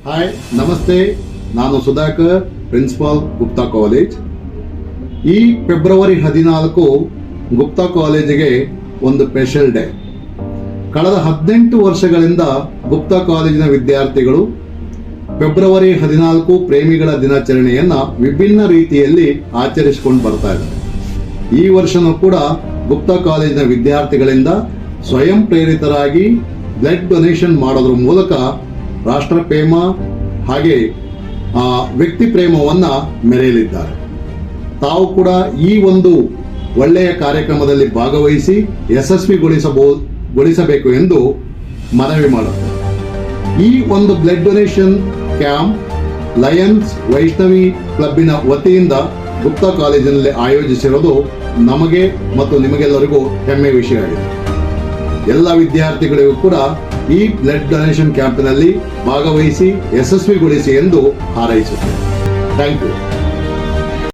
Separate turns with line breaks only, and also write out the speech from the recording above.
Hi, ನಮಸ್ತೆ. ನಾನು Sudhakar, principal Gupta college. ಈ ಫೆಬ್ರವರಿ 14 ಗುಪ್ತಾ ಕಾಲೇಜಿಗೆ ಒಂದು ಸ್ಪೆಷಲ್ ಡೇ. ಕಳೆದ 18 ವರ್ಷಗಳಿಂದ ಗುಪ್ತಾ ಕಾಲೇಜಿನ ವಿದ್ಯಾರ್ಥಿಗಳು ಫೆಬ್ರವರಿ 14 ಪ್ರೇಮಿಗಳ ದಿನಾಚರಣೆಯನ್ನ ವಿಭಿನ್ನ ರೀತಿಯಲ್ಲಿ ಆಚರಿಸಿಕೊಂಡು ಬರ್ತಾ ಇದ್ದಾರೆ. ಈ ವರ್ಷನೂ ಕೂಡ ಗುಪ್ತಾ ಕಾಲೇಜಿನ ವಿದ್ಯಾರ್ಥಿಗಳಿಂದ ಸ್ವಯಂ ಪ್ರೇರಿತರಾಗಿ ಬ್ಲಡ್ ಡೊನೇಷನ್ ಮಾಡೋದ್ರ ಮೂಲಕ ರಾಷ್ಟ್ರ ಪ್ರೇಮ ಹಾಗೆ ವ್ಯಕ್ತಿ ಪ್ರೇಮವನ್ನ ಮೆರೆಯಲಿದ್ದಾರೆ. ತಾವು ಕೂಡ ಈ ಒಂದು ಒಳ್ಳೆಯ ಕಾರ್ಯಕ್ರಮದಲ್ಲಿ ಭಾಗವಹಿಸಿ ಯಶಸ್ವಿಗೊಳಿಸಬೇಕು ಎಂದು ಮನವಿ ಮಾಡುತ್ತಾರೆ. ಈ ಒಂದು blood donation camp Lions Vaishnavi ಕ್ಲಬ್ಬಿನ ವತಿಯಿಂದ ಗುಪ್ತಾ ಕಾಲೇಜಿನಲ್ಲಿ ಆಯೋಜಿಸಿರೋದು ನಮಗೆ ಮತ್ತು ನಿಮಗೆಲ್ಲರಿಗೂ ಹೆಮ್ಮೆ ವಿಷಯ ಆಗಿದೆ. ಎಲ್ಲ ವಿದ್ಯಾರ್ಥಿಗಳಿಗೂ ಕೂಡ ಈ ಬ್ಲಡ್ ಡೊನೇಷನ್ ಕ್ಯಾಂಪಿನಲ್ಲಿ ಭಾಗವಹಿಸಿ ಯಶಸ್ವಿಗೊಳಿಸಿ ಎಂದು ಹಾರೈಸುತ್ತೇನೆ. Thank you.